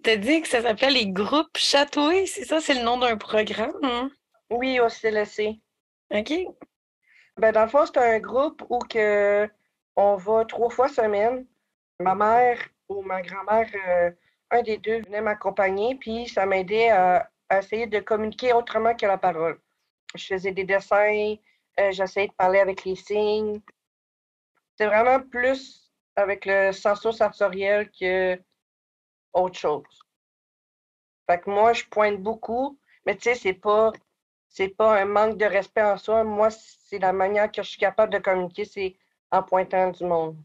T'as dit que ça s'appelle les groupes Chatoué, c'est ça? C'est le nom d'un programme, hein? Oui, au CLSC. OK. Ben, dans le fond, c'est un groupe où on va 3 fois semaine. Ma mère ou ma grand-mère, un des deux venait m'accompagner, puis ça m'aidait à essayer de communiquer autrement que la parole. Je faisais des dessins, j'essayais de parler avec les signes. C'est vraiment plus avec le senso-sensoriel que autre chose. Fait que moi, je pointe beaucoup, mais tu sais, c'est pas un manque de respect en soi. Moi, c'est la manière que je suis capable de communiquer, c'est en pointant du monde.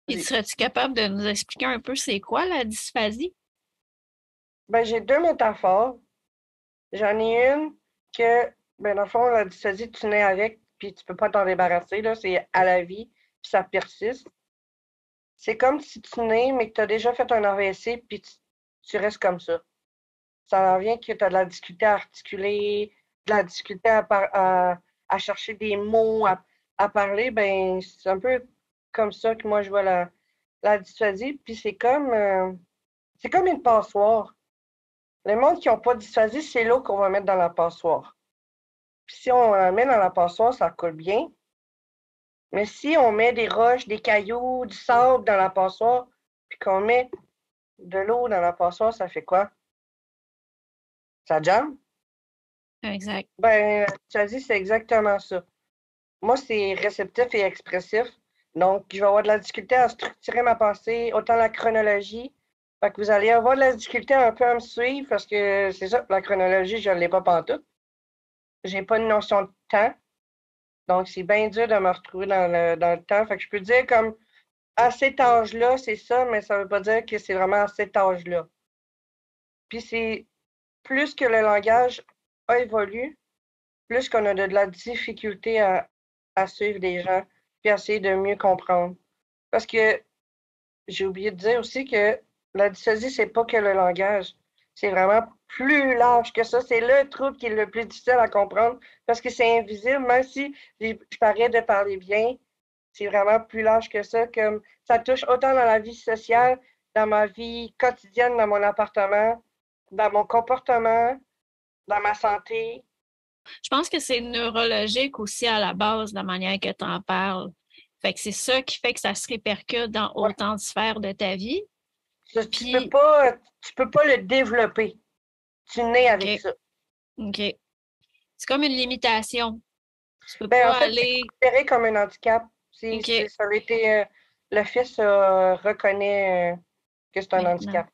Et serais-tu capable de nous expliquer un peu c'est quoi la dysphasie? Ben, j'ai deux métaphores. J'en ai une que, ben, dans le fond, la dysphasie, tu nais avec, puis tu peux pas t'en débarrasser, là, c'est à la vie, puis ça persiste. C'est comme si tu nais, mais que tu as déjà fait un AVC, puis tu restes comme ça. Ça en vient que tu as de la difficulté à articuler, de la difficulté à chercher des mots, à parler. Ben, c'est un peu comme ça que moi je vois la dysphasie. Puis c'est comme une passoire. Les monde qui n'ont pas de dysphasie, c'est l'eau qu'on va mettre dans la passoire. Puis si on la met dans la passoire, ça coule bien. Mais si on met des roches, des cailloux, du sable dans la passoire, puis qu'on met de l'eau dans la passoire, ça fait quoi? Ça jamme? Exact. Ben, tu as dit, c'est exactement ça. Moi, c'est réceptif et expressif. Donc, je vais avoir de la difficulté à structurer ma pensée, autant la chronologie. Fait que vous allez avoir de la difficulté un peu à me suivre parce que c'est ça, la chronologie, je ne l'ai pas pantoute. J'ai pas une notion de temps. Donc, c'est bien dur de me retrouver dans le temps. Fait que je peux dire comme à cet âge-là, c'est ça, mais ça ne veut pas dire que c'est vraiment à cet âge-là. Puis c'est plus que le langage a évolué, plus qu'on a de la difficulté à suivre des gens, puis à essayer de mieux comprendre. Parce que j'ai oublié de dire aussi que la dysphasie, c'est pas que le langage. C'est vraiment plus large que ça. C'est le trouble qui est le plus difficile à comprendre parce que c'est invisible, même si je parais de parler bien, c'est vraiment plus large que ça. Comme ça touche autant dans la vie sociale, dans ma vie quotidienne, dans mon appartement, dans mon comportement, dans ma santé. Je pense que c'est neurologique aussi à la base, la manière que tu en parles. Fait que c'est ça qui fait que ça se répercute dans Ouais. autant de sphères de ta vie. Tu peux Puis, pas, tu peux pas le développer. Tu nais avec OK, ça. OK. C'est comme une limitation. Tu peux Ben, en pas fait, c'est aller. considéré comme un handicap. OK, Ça aurait été, le fils reconnaît que c'est un maintenant. handicap.